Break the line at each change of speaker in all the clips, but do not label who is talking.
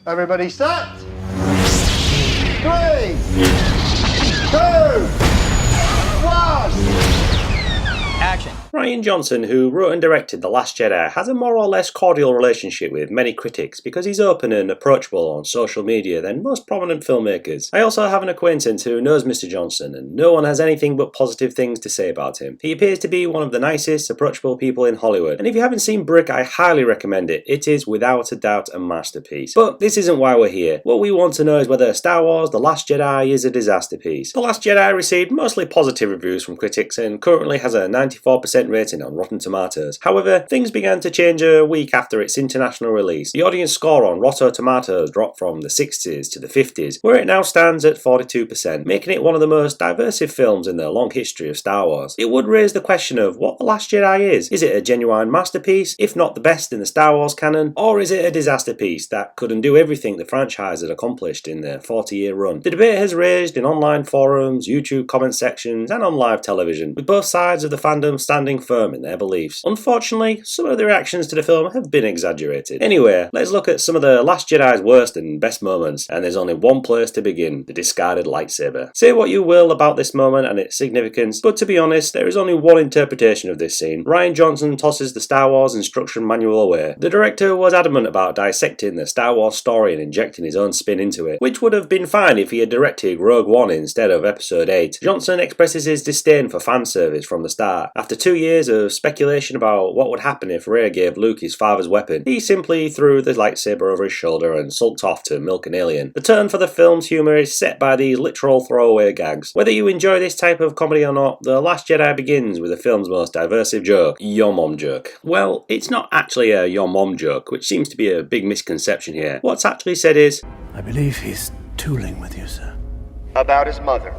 Everybody set? 3, 2, 1.
Action.
Rian Johnson, who wrote and directed The Last Jedi, has a more or less cordial relationship with many critics because he's open and approachable on social media than most prominent filmmakers. I also have an acquaintance who knows Mr. Johnson, and no one has anything but positive things to say about him. He appears to be one of the nicest, approachable people in Hollywood, and if you haven't seen Brick, I highly recommend it. It is without a doubt a masterpiece. But this isn't why we're here. What we want to know is whether Star Wars The Last Jedi is a disasterpiece. The Last Jedi received mostly positive reviews from critics and currently has a 94% rating on Rotten Tomatoes. However, things began to change a week after its international release. The audience score on Rotten Tomatoes dropped from the 60s to the 50s, where it now stands at 42%, making it one of the most diversive films in the long history of Star Wars. It would raise the question of what The Last Jedi is. Is it a genuine masterpiece, if not the best in the Star Wars canon, or is it a disasterpiece that could undo everything the franchise had accomplished in their 40-year run? The debate has raged in online forums, YouTube comment sections, and on live television, with both sides of the fandom standing firm in their beliefs. Unfortunately, some of the reactions to the film have been exaggerated. Anyway, let's look at some of the Last Jedi's worst and best moments, and there's only one place to begin: the discarded lightsaber. Say what you will about this moment and its significance, but to be honest, there is only one interpretation of this scene. Rian Johnson tosses the Star Wars instruction manual away. The director was adamant about dissecting the Star Wars story and injecting his own spin into it, which would have been fine if he had directed Rogue One instead of Episode 8. Johnson expresses his disdain for fan service from the start. After 2 years of speculation about what would happen if Rey gave Luke his father's weapon, he simply threw the lightsaber over his shoulder and sulked off to milk an alien. The tone for the film's humour is set by these literal throwaway gags. Whether you enjoy this type of comedy or not, The Last Jedi begins with the film's most diversive joke: your mom joke. Well, it's not actually a your mom joke, which seems to be a big misconception here. What's actually said is,
I believe he's tooling with you, sir.
About his mother.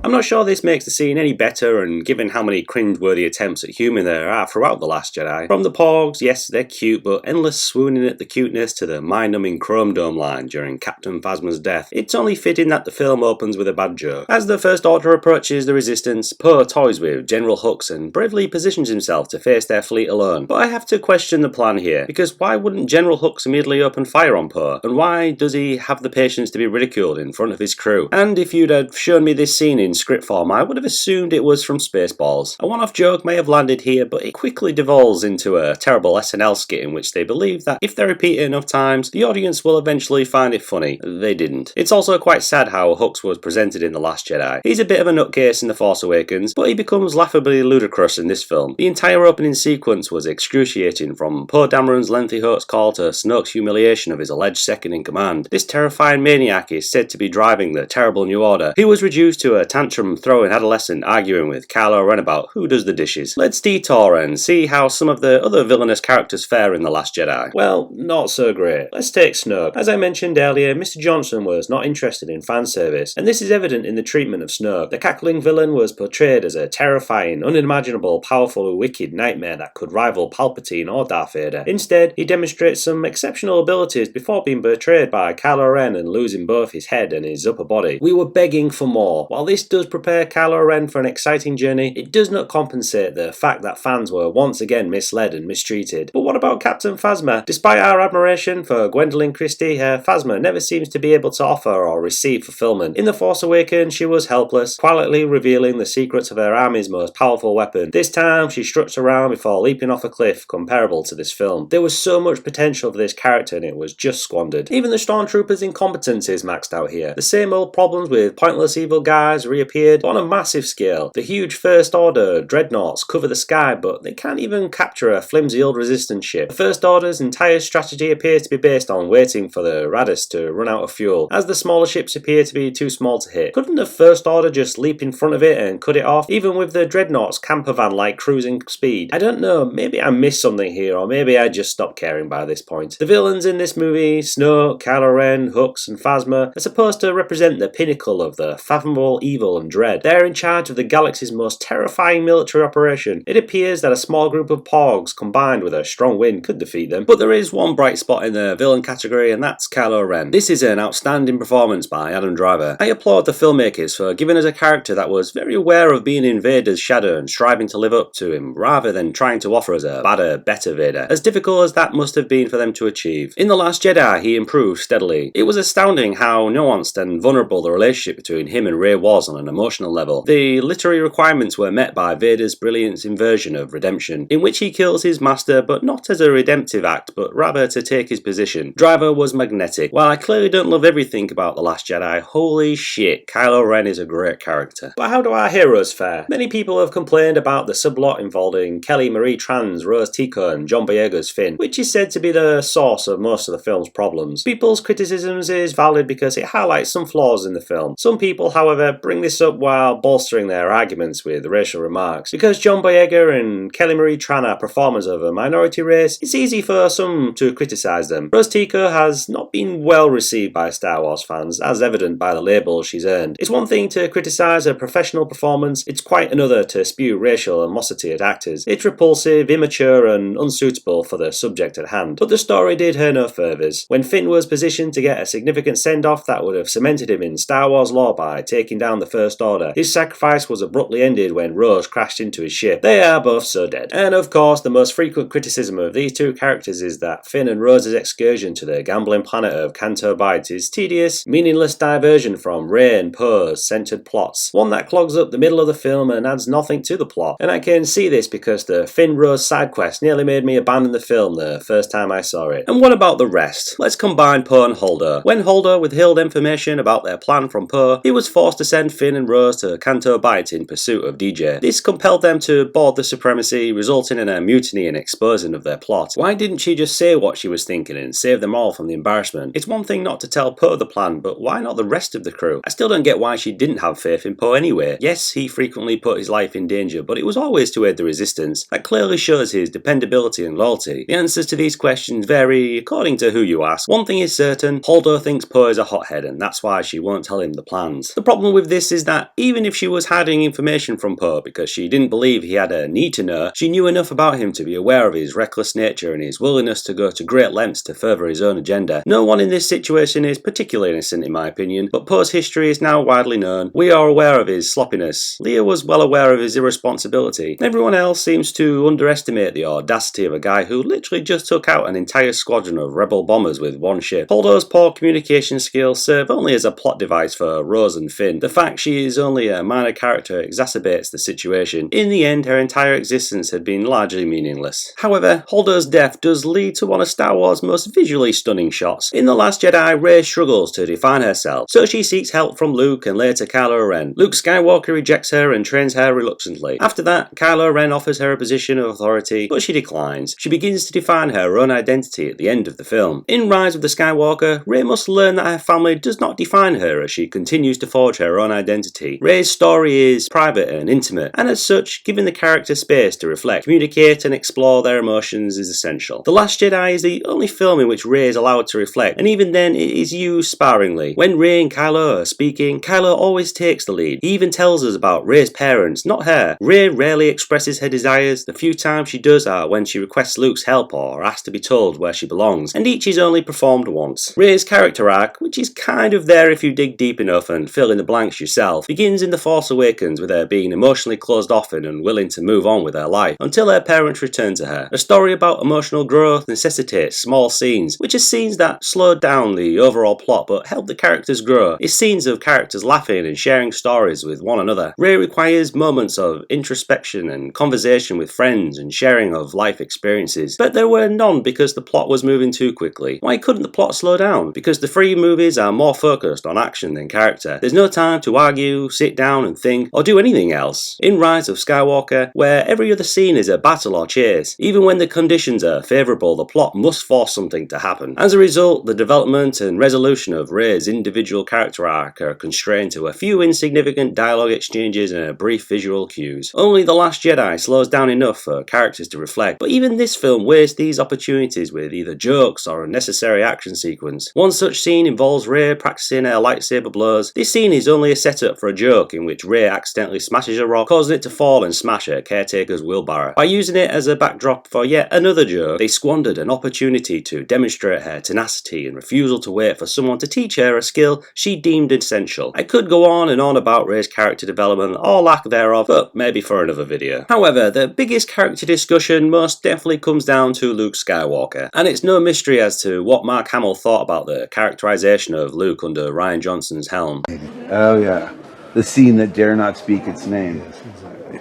I'm not sure this makes the scene any better, and given how many cringe-worthy attempts at humour there are throughout The Last Jedi. From the Porgs, yes, they're cute, but endless swooning at the cuteness to the mind-numbing Chrome Dome line during Captain Phasma's death, it's only fitting that the film opens with a bad joke. As the First Order approaches the Resistance, Poe toys with General Hux and bravely positions himself to face their fleet alone. But I have to question the plan here, because why wouldn't General Hux immediately open fire on Poe? And why does he have the patience to be ridiculed in front of his crew? And if you'd have shown me this scene in script form, I would have assumed it was from Spaceballs. A one-off joke may have landed here, but it quickly devolves into a terrible SNL skit in which they believe that if they repeat it enough times, the audience will eventually find it funny. They didn't. It's also quite sad how Hux was presented in The Last Jedi. He's a bit of a nutcase in The Force Awakens, but he becomes laughably ludicrous in this film. The entire opening sequence was excruciating, from Poe Dameron's lengthy hoax call to Snoke's humiliation of his alleged second-in-command. This terrifying maniac is said to be driving the terrible New Order. He was reduced to a tantrum-throwing adolescent arguing with Kylo Ren about who does the dishes. Let's detour and see how some of the other villainous characters fare in The Last Jedi. Well, not so great. Let's take Snoke. As I mentioned earlier, Mr. Johnson was not interested in fan service, and this is evident in the treatment of Snoke. The cackling villain was portrayed as a terrifying, unimaginable, powerful, wicked nightmare that could rival Palpatine or Darth Vader. Instead, he demonstrates some exceptional abilities before being betrayed by Kylo Ren and losing both his head and his upper body. We were begging for more. While this does prepare Kylo Ren for an exciting journey, it does not compensate the fact that fans were once again misled and mistreated. But what about Captain Phasma? Despite our admiration for Gwendolyn Christie, her Phasma never seems to be able to offer or receive fulfillment. In The Force Awakens, she was helpless, quietly revealing the secrets of her army's most powerful weapon. This time, she struts around before leaping off a cliff, comparable to this film. There was so much potential for this character and it was just squandered. Even the Stormtroopers' incompetence is maxed out here. The same old problems with pointless evil guys reappeared, but on a massive scale. The huge First Order dreadnoughts cover the sky, but they can't even capture a flimsy old Resistance ship. The First Order's entire strategy appears to be based on waiting for the Raddus to run out of fuel, as the smaller ships appear to be too small to hit. Couldn't the First Order just leap in front of it and cut it off, even with the dreadnoughts camper van-like cruising speed? I don't know, maybe I missed something here, or maybe I just stopped caring by this point. The villains in this movie, Snoke, Kylo Ren, Hux, and Phasma, are supposed to represent the pinnacle of the fathomable evil evil and dread. They're in charge of the galaxy's most terrifying military operation. It appears that a small group of Porgs combined with a strong wind could defeat them, but there is one bright spot in the villain category, and that's Kylo Ren. This is an outstanding performance by Adam Driver. I applaud the filmmakers for giving us a character that was very aware of being in Vader's shadow and striving to live up to him, rather than trying to offer us a badder, better Vader, as difficult as that must have been for them to achieve. In The Last Jedi, he improved steadily. It was astounding how nuanced and vulnerable the relationship between him and Rey was on an emotional level. The literary requirements were met by Vader's brilliant inversion of redemption, in which he kills his master, but not as a redemptive act, but rather to take his position. Driver was magnetic. While I clearly don't love everything about The Last Jedi, holy shit, Kylo Ren is a great character. But how do our heroes fare? Many people have complained about the subplot involving Kelly Marie Tran's Rose Tico and John Boyega's Finn, which is said to be the source of most of the film's problems. People's criticisms is valid because it highlights some flaws in the film. Some people, however, bring this up while bolstering their arguments with racial remarks. Because John Boyega and Kelly Marie Tran are performers of a minority race, it's easy for some to criticise them. Rose Tico has not been well received by Star Wars fans, as evident by the label she's earned. It's one thing to criticise a professional performance, it's quite another to spew racial animosity at actors. It's repulsive, immature and unsuitable for the subject at hand. But the story did her no favours. When Finn was positioned to get a significant send-off that would have cemented him in Star Wars lore by taking down the First Order, his sacrifice was abruptly ended when Rose crashed into his ship. They are both so dead. And of course, the most frequent criticism of these two characters is that Finn and Rose's excursion to the gambling planet of Canto Bight is tedious, meaningless diversion from Rey and Poe's centred plots. One that clogs up the middle of the film and adds nothing to the plot. And I can see this because the Finn-Rose side quest nearly made me abandon the film the first time I saw it. And what about the rest? Let's combine Poe and Holdo. When Holdo withheld information about their plan from Poe, he was forced to send Finn and Rose to Canto Bight in pursuit of DJ. This compelled them to board the Supremacy, resulting in a mutiny and exposing of their plot. Why didn't she just say what she was thinking and save them all from the embarrassment? It's one thing not to tell Poe the plan, but why not the rest of the crew? I still don't get why she didn't have faith in Poe anyway. Yes, he frequently put his life in danger, but it was always to aid the resistance. That clearly shows his dependability and loyalty. The answers to these questions vary according to who you ask. One thing is certain, Holdo thinks Poe is a hothead, and that's why she won't tell him the plans. The problem with this is that even if she was hiding information from Poe because she didn't believe he had a need to know, she knew enough about him to be aware of his reckless nature and his willingness to go to great lengths to further his own agenda. No one in this situation is particularly innocent in my opinion, but Poe's history is now widely known. We are aware of his sloppiness. Leia was well aware of his irresponsibility. Everyone else seems to underestimate the audacity of a guy who literally just took out an entire squadron of rebel bombers with one ship. Holdo's poor communication skills serve only as a plot device for Rose and Finn. The fact she is only a minor character exacerbates the situation. In the end, her entire existence had been largely meaningless. However, Holdo's death does lead to one of Star Wars' most visually stunning shots. In The Last Jedi, Rey struggles to define herself, so she seeks help from Luke and later Kylo Ren. Luke Skywalker rejects her and trains her reluctantly. After that, Kylo Ren offers her a position of authority, but she declines. She begins to define her own identity at the end of the film. In Rise of the Skywalker, Rey must learn that her family does not define her as she continues to forge her own identity. Rey's story is private and intimate, and as such, giving the character space to reflect, communicate and explore their emotions is essential. The Last Jedi is the only film in which Rey is allowed to reflect, and even then it is used sparingly. When Rey and Kylo are speaking, Kylo always takes the lead. He even tells us about Rey's parents, not her. Rey rarely expresses her desires. The few times she does are when she requests Luke's help or asks to be told where she belongs, and each is only performed once. Rey's character arc, which is kind of there if you dig deep enough and fill in the blanks yourself, begins in The Force Awakens with her being emotionally closed off and unwilling to move on with her life until her parents return to her. A story about emotional growth necessitates small scenes, which are scenes that slowed down the overall plot but help the characters grow. It's scenes of characters laughing and sharing stories with one another. Rey requires moments of introspection and conversation with friends and sharing of life experiences, but there were none because the plot was moving too quickly. Why couldn't the plot slow down? Because the three movies are more focused on action than character. There's no time to argue, sit down and think, or do anything else. In Rise of Skywalker, where every other scene is a battle or chase, even when the conditions are favourable, the plot must force something to happen. As a result, the development and resolution of Rey's individual character arc are constrained to a few insignificant dialogue exchanges and a brief visual cues. Only The Last Jedi slows down enough for characters to reflect, but even this film wastes these opportunities with either jokes or unnecessary action sequence. One such scene involves Rey practicing her lightsaber blows. This scene is only a set setup for a joke in which Rey accidentally smashes a rock, causing it to fall and smash her caretaker's wheelbarrow. By using it as a backdrop for yet another joke, they squandered an opportunity to demonstrate her tenacity and refusal to wait for someone to teach her a skill she deemed essential. I could go on and on about Rey's character development, or lack thereof, but maybe for another video. However, the biggest character discussion most definitely comes down to Luke Skywalker, and it's no mystery as to what Mark Hamill thought about the characterization of Luke under Rian Johnson's helm.
Oh yeah, the scene that dare not speak its name.
Yes, exactly.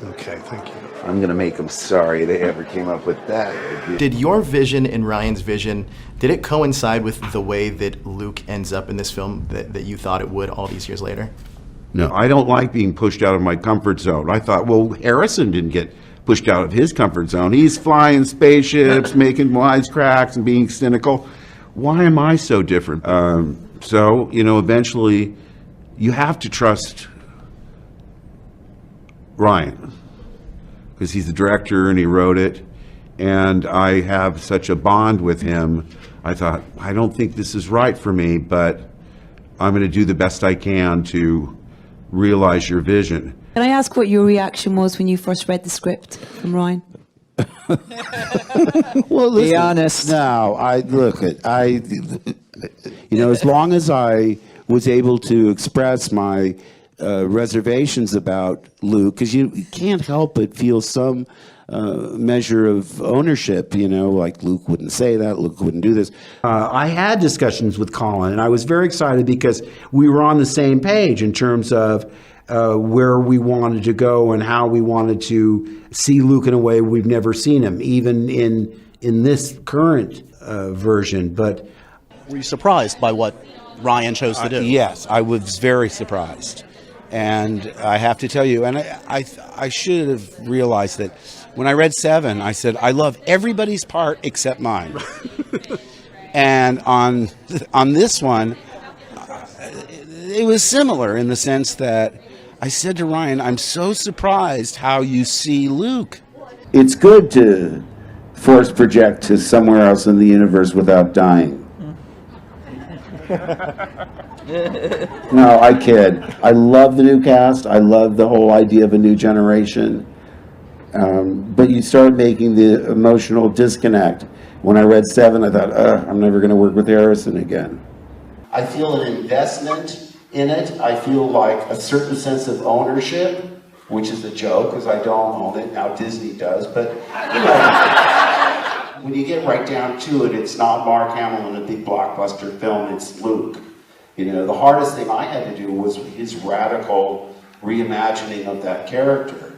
Okay, thank you.
I'm gonna make them sorry they ever came up with that.
Did your vision and Ryan's vision, did it coincide with the way that Luke ends up in this film that you thought it would all these years later?
No, I don't like being pushed out of my comfort zone. I thought, well, Harrison didn't get pushed out of his comfort zone. He's flying spaceships, making wisecracks and being cynical. Why am I so different? So, eventually you have to trust Ryan because he's the director and he wrote it. And I have such a bond with him. I thought, I don't think this is right for me, but I'm going to do the best I can to realize your vision.
Can I ask what your reaction was when you first read the script from Ryan?
Well, listen,
be honest.
No, as long as I was able to express my reservations about Luke, because you can't help but feel some measure of ownership, like Luke wouldn't say that, Luke wouldn't do this.
I had discussions with Colin, and I was very excited because we were on the same page in terms of where we wanted to go and how we wanted to see Luke in a way we've never seen him, even in this current version. But
were you surprised by what Ryan chose to do?
Yes, I was very surprised. And I have to tell you, and I should have realized that when I read 7, I said, I love everybody's part except mine. And on this one, it was similar in the sense that I said to Ryan, I'm so surprised how you see Luke.
It's good to force project to somewhere else in the universe without dying. No, I kid. I love the new cast. I love the whole idea of a new generation. But you start making the emotional disconnect. When I read 7, I thought, I'm never going to work with Harrison again. I feel an investment in it. I feel like a certain sense of ownership, which is a joke because I don't own it. Now Disney does. But, when you get right down to it, it's not Mark Hamill in a big blockbuster film. It's Luke. The hardest thing I had to do was his radical reimagining of that character.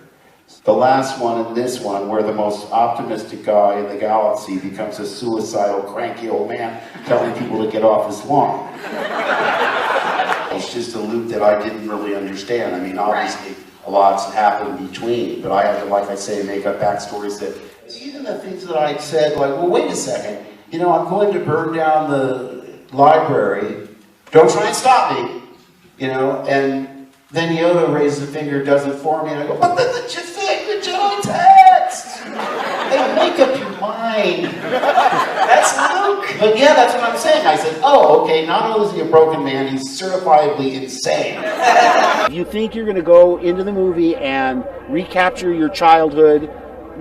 The last one and this one, where the most optimistic guy in the galaxy becomes a suicidal, cranky old man telling people to get off his lawn. It's just a Luke that I didn't really understand. I mean, obviously, a lot's happened between, but I had to, like I say, make up backstories that, even the things that I said, like, well, wait a second, I'm going to burn down the library. Don't try and stop me, and then Yoda raises a finger, does it for me, and I go, but that's just the Jedi text. Hey, make up your mind. That's Luke. But yeah, that's what I'm saying. I said, oh, okay, not only is he a broken man, he's certifiably insane.
If you think you're going to go into the movie and recapture your childhood,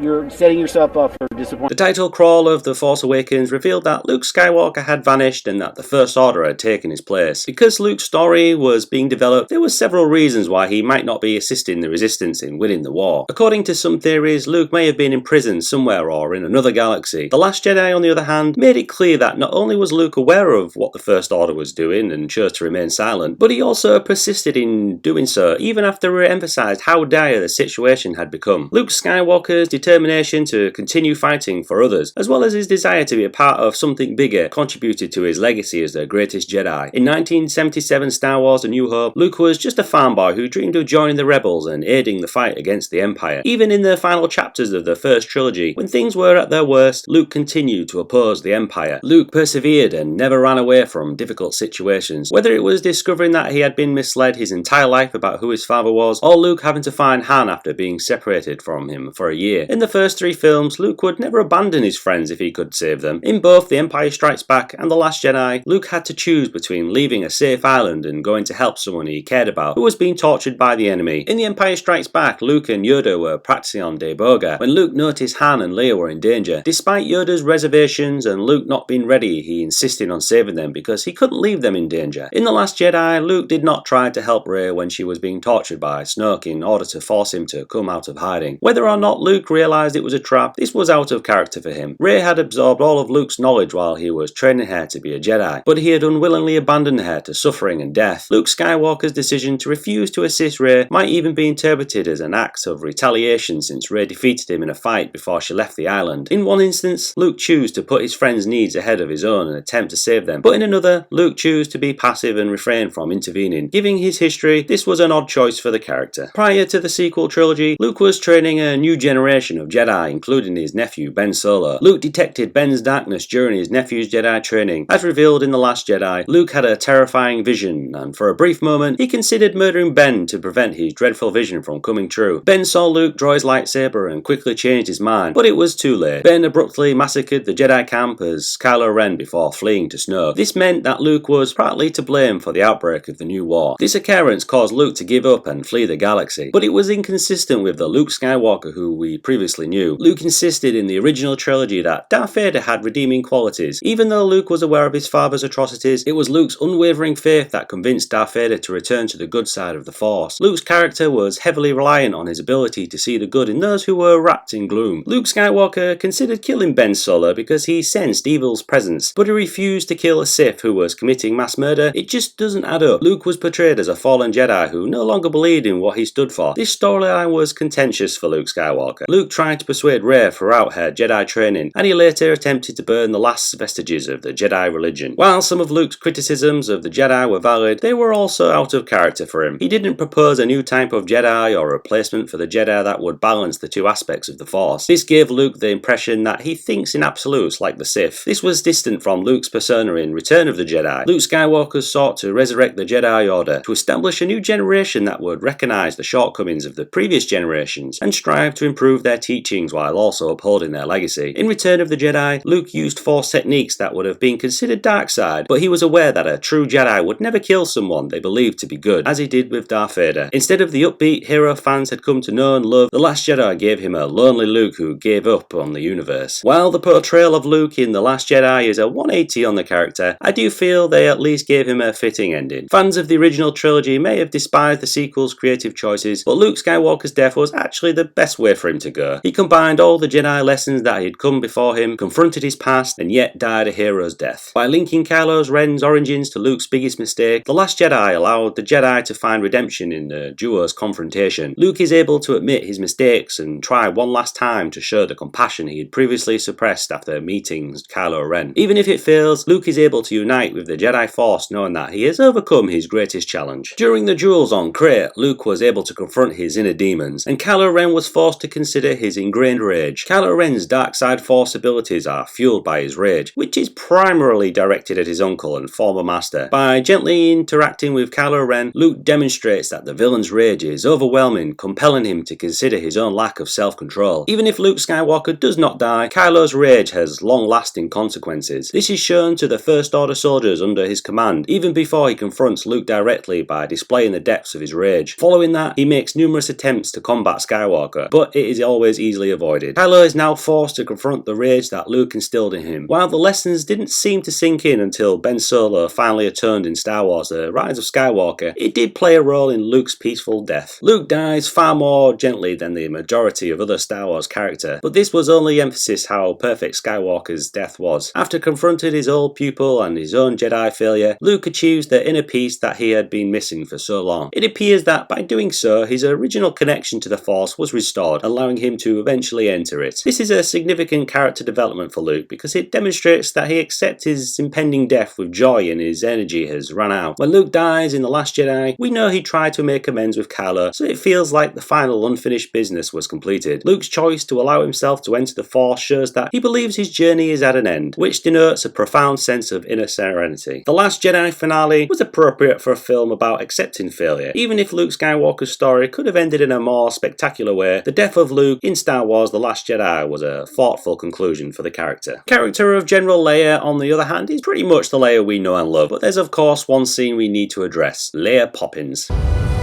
you're setting yourself up for disappointment.
The title crawl of The Force Awakens revealed that Luke Skywalker had vanished and that the First Order had taken his place. Because Luke's story was being developed, there were several reasons why he might not be assisting the Resistance in winning the war. According to some theories, Luke may have been imprisoned somewhere or in another galaxy. The Last Jedi, on the other hand, made it clear that not only was Luke aware of what the First Order was doing and chose to remain silent, but he also persisted in doing so, even after it emphasized how dire the situation had become. Luke Skywalker's determination to continue fighting for others, as well as his desire to be a part of something bigger, contributed to his legacy as the greatest Jedi. In 1977 Star Wars A New Hope, Luke was just a farm boy who dreamed of joining the rebels and aiding the fight against the Empire. Even in the final chapters of the first trilogy, when things were at their worst, Luke continued to oppose the Empire. Luke persevered and never ran away from difficult situations, whether it was discovering that he had been misled his entire life about who his father was, or Luke having to find Han after being separated from him for a year. In the first 3 films, Luke would never abandon his friends if he could save them. In both The Empire Strikes Back and The Last Jedi, Luke had to choose between leaving a safe island and going to help someone he cared about who was being tortured by the enemy. In The Empire Strikes Back, Luke and Yoda were practicing on Deboga when Luke noticed Han and Leia were in danger. Despite Yoda's reservations and Luke not being ready, he insisted on saving them because he couldn't leave them in danger. In The Last Jedi, Luke did not try to help Rey when she was being tortured by Snoke in order to force him to come out of hiding. Whether or not Luke realized it was a trap, this was out of character for him. Rey had absorbed all of Luke's knowledge while he was training her to be a Jedi, but he had unwillingly abandoned her to suffering and death. Luke Skywalker's decision to refuse to assist Rey might even be interpreted as an act of retaliation since Rey defeated him in a fight before she left the island. In one instance, Luke chose to put his friends' needs ahead of his own and attempt to save them, but in another, Luke chose to be passive and refrain from intervening. Given his history, this was an odd choice for the character. Prior to the sequel trilogy, Luke was training a new generation of Jedi, including his nephew Ben Solo. Luke detected Ben's darkness during his nephew's Jedi training. As revealed in The Last Jedi, Luke had a terrifying vision, and for a brief moment, he considered murdering Ben to prevent his dreadful vision from coming true. Ben saw Luke draw his lightsaber and quickly changed his mind, but it was too late. Ben abruptly massacred the Jedi camp as Kylo Ren before fleeing to Snoke. This meant that Luke was partly to blame for the outbreak of the new war. This occurrence caused Luke to give up and flee the galaxy, but it was inconsistent with the Luke Skywalker who we previously knew. Luke insisted in the original trilogy that Darth Vader had redeeming qualities. Even though Luke was aware of his father's atrocities, it was Luke's unwavering faith that convinced Darth Vader to return to the good side of the Force. Luke's character was heavily reliant on his ability to see the good in those who were wrapped in gloom. Luke Skywalker considered killing Ben Solo because he sensed evil's presence, but he refused to kill a Sith who was committing mass murder. It just doesn't add up. Luke was portrayed as a fallen Jedi who no longer believed in what he stood for. This storyline was contentious for Luke Skywalker. Luke tried to persuade Rey throughout her Jedi training, and he later attempted to burn the last vestiges of the Jedi religion. While some of Luke's criticisms of the Jedi were valid, they were also out of character for him. He didn't propose a new type of Jedi or a replacement for the Jedi that would balance the two aspects of the Force. This gave Luke the impression that he thinks in absolutes like the Sith. This was distant from Luke's persona in Return of the Jedi. Luke Skywalker sought to resurrect the Jedi Order, to establish a new generation that would recognize the shortcomings of the previous generations and strive to improve their teachings while also upholding their legacy. In Return of the Jedi, Luke used Force techniques that would have been considered dark side, but he was aware that a true Jedi would never kill someone they believed to be good, as he did with Darth Vader. Instead of the upbeat hero fans had come to know and love, The Last Jedi gave him a lonely Luke who gave up on the universe. While the portrayal of Luke in The Last Jedi is a 180 on the character, I do feel they at least gave him a fitting ending. Fans of the original trilogy may have despised the sequel's creative choices, but Luke Skywalker's death was actually the best way for him to go. He combined all the Jedi lessons that had come before him, confronted his past, and yet died a hero's death. By linking Kylo Ren's origins to Luke's biggest mistake, The Last Jedi allowed the Jedi to find redemption in the duo's confrontation. Luke is able to admit his mistakes and try one last time to show the compassion he had previously suppressed after meeting Kylo Ren. Even if it fails, Luke is able to unite with the Jedi Force knowing that he has overcome his greatest challenge. During the duels on Krayt, Luke was able to confront his inner demons, and Kylo Ren was forced to consider his ingrained rage. Kylo Ren's dark side Force abilities are fueled by his rage, which is primarily directed at his uncle and former master. By gently interacting with Kylo Ren, Luke demonstrates that the villain's rage is overwhelming, compelling him to consider his own lack of self-control. Even if Luke Skywalker does not die, Kylo's rage has long-lasting consequences. This is shown to the First Order soldiers under his command, even before he confronts Luke directly by displaying the depths of his rage. Following that, he makes numerous attempts to combat Skywalker, but it is always easily avoided. Kylo is now forced to confront the rage that Luke instilled in him. While the lessons didn't seem to sink in until Ben Solo finally atoned in Star Wars The Rise of Skywalker, it did play a role in Luke's peaceful death. Luke dies far more gently than the majority of other Star Wars characters, but this was only emphasis how perfect Skywalker's death was. After confronting his old pupil and his own Jedi failure, Luke achieves the inner peace that he had been missing for so long. It appears that by doing so, his original connection to the Force was restored, allowing him to eventually enter it. This is a significant character development for Luke because it demonstrates that he accepts his impending death with joy and his energy has run out. When Luke dies in The Last Jedi, we know he tried to make amends with Kylo, so it feels like the final unfinished business was completed. Luke's choice to allow himself to enter the Force shows that he believes his journey is at an end, which denotes a profound sense of inner serenity. The Last Jedi finale was appropriate for a film about accepting failure. Even if Luke Skywalker's story could have ended in a more spectacular way, the death of Luke in Star Wars The Last Jedi was a thoughtful conclusion for the character. The character of General Leia, on the other hand, is pretty much the Leia we know and love, but there's of course one scene we need to address: Leia Poppins.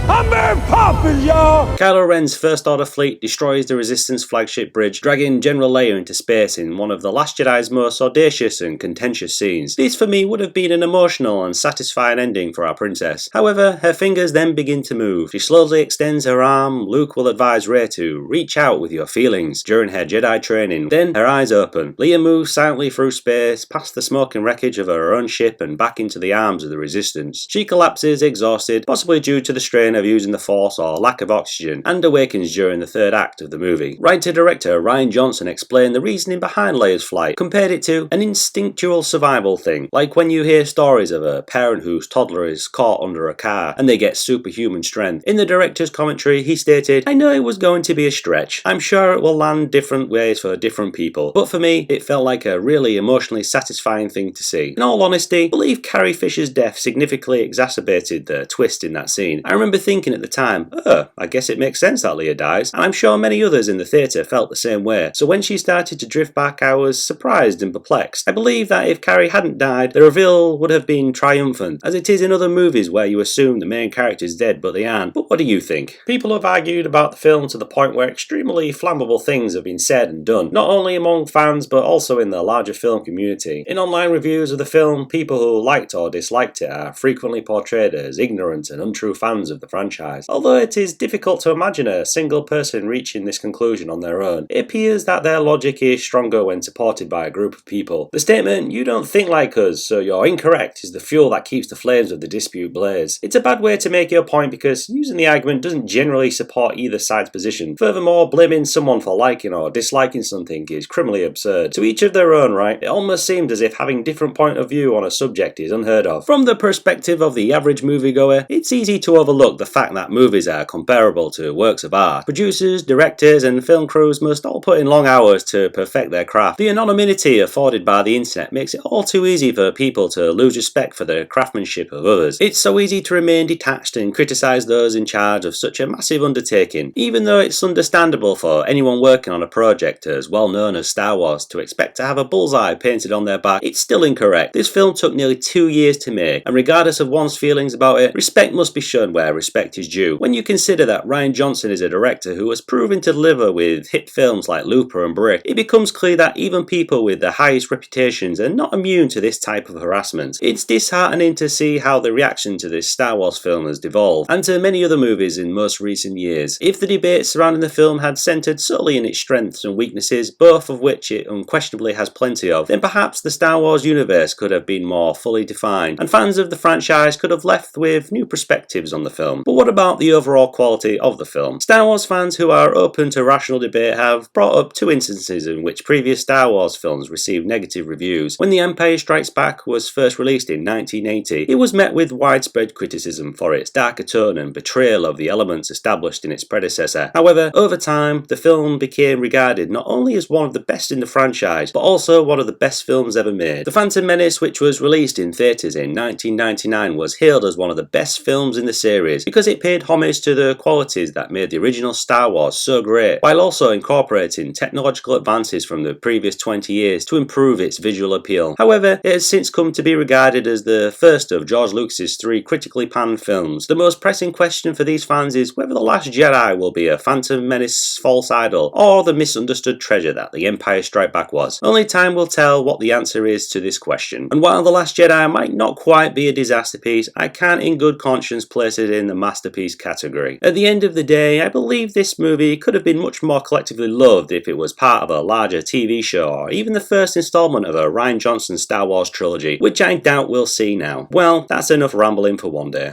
I'm Mary Poppins, y'all!
Kylo Ren's First Order fleet destroys the Resistance flagship bridge, dragging General Leia into space in one of The Last Jedi's most audacious and contentious scenes. This for me would have been an emotional and satisfying ending for our princess. However, her fingers then begin to move. She slowly extends her arm. Luke will advise Rey to reach out with your feelings during her Jedi training. Then her eyes open. Leia moves silently through space, past the smoking wreckage of her own ship and back into the arms of the Resistance. She collapses exhausted, possibly due to the strain of using the Force or lack of oxygen, and awakens during the third act of the movie. Writer-director Rian Johnson explained the reasoning behind Leia's flight, compared it to an instinctual survival thing, like when you hear stories of a parent whose toddler is caught under a car and they get superhuman strength. In the director's commentary, he stated, "I know it was going to be a stretch. I'm sure it will land different ways for different people, but for me, it felt like a really emotionally satisfying thing to see." In all honesty, I believe Carrie Fisher's death significantly exacerbated the twist in that scene. I remember thinking at the time, I guess it makes sense that Leia dies, and I'm sure many others in the theatre felt the same way. So when she started to drift back, I was surprised and perplexed. I believe that if Carrie hadn't died, the reveal would have been triumphant, as it is in other movies where you assume the main character is dead but they aren't. But what do you think? People have argued about the film to the point where extremely flammable things have been said and done, not only among fans but also in the larger film community. In online reviews of the film, people who liked or disliked it are frequently portrayed as ignorant and untrue fans of the franchise. Although it is difficult to imagine a single person reaching this conclusion on their own, it appears that their logic is stronger when supported by a group of people. The statement, "You don't think like us, so you're incorrect," is the fuel that keeps the flames of the dispute blaze. It's a bad way to make your point because using the argument doesn't generally support either side's position. Furthermore, blaming someone for liking or disliking something is criminally absurd. To each of their own, right? It almost seems as if having different point of view on a subject is unheard of. From the perspective of the average moviegoer, it's easy to overlook the fact that movies are comparable to works of art. Producers, directors, and film crews must all put in long hours to perfect their craft. The anonymity afforded by the internet makes it all too easy for people to lose respect for the craftsmanship of others. It's so easy to remain detached and criticise those in charge of such a massive undertaking, even though it's understandable for anyone working on a project as well known as Star Wars to expect to have a bullseye painted on their back. It's still incorrect. This film took nearly 2 years to make, and regardless of one's feelings about it, respect must be shown where respect is due. When you consider that Rian Johnson is a director who has proven to deliver with hit films like Looper and Brick, it becomes clear that even people with the highest reputations are not immune to this type of harassment. It's disheartening to see how the reaction to this Star Wars film has devolved, and to many other movies in most recent years. If the debate surrounding the film had centred solely in its strengths and weaknesses, both of which it unquestionably has plenty of, then perhaps the Star Wars universe could have been more fully defined, and fans of the franchise could have left with new perspectives on the film. But what about the overall quality of the film? Star Wars fans who are open to rational debate have brought up 2 instances in which previous Star Wars films received negative reviews. When The Empire Strikes Back was first released in 1980, it was met with widespread criticism for its darker tone and betrayal of the elements established in its predecessor. However, over time, the film became regarded not only as one of the best in the franchise, but also one of the best films ever made. The Phantom Menace, which was released in theatres in 1999, was hailed as one of the best films in the series because it paid homage to the qualities that made the original Star Wars so great, while also incorporating technological advances from the previous 20 years to improve its visual appeal. However, it has since come to be regarded as the first of George Lucas's 3 critically panned films. The most pressing question for these fans is whether The Last Jedi will be a Phantom Menace false idol, or the misunderstood treasure that The Empire Strikes Back was. Only time will tell what the answer is to this question. And while The Last Jedi might not quite be a disasterpiece, I can't in good conscience place it in the masterpiece category. At the end of the day, I believe this movie could have been much more collectively loved if it was part of a larger TV show, or even the first installment of a Rian Johnson Star Wars trilogy, which I doubt we'll see now. Well, that's enough rambling for one day.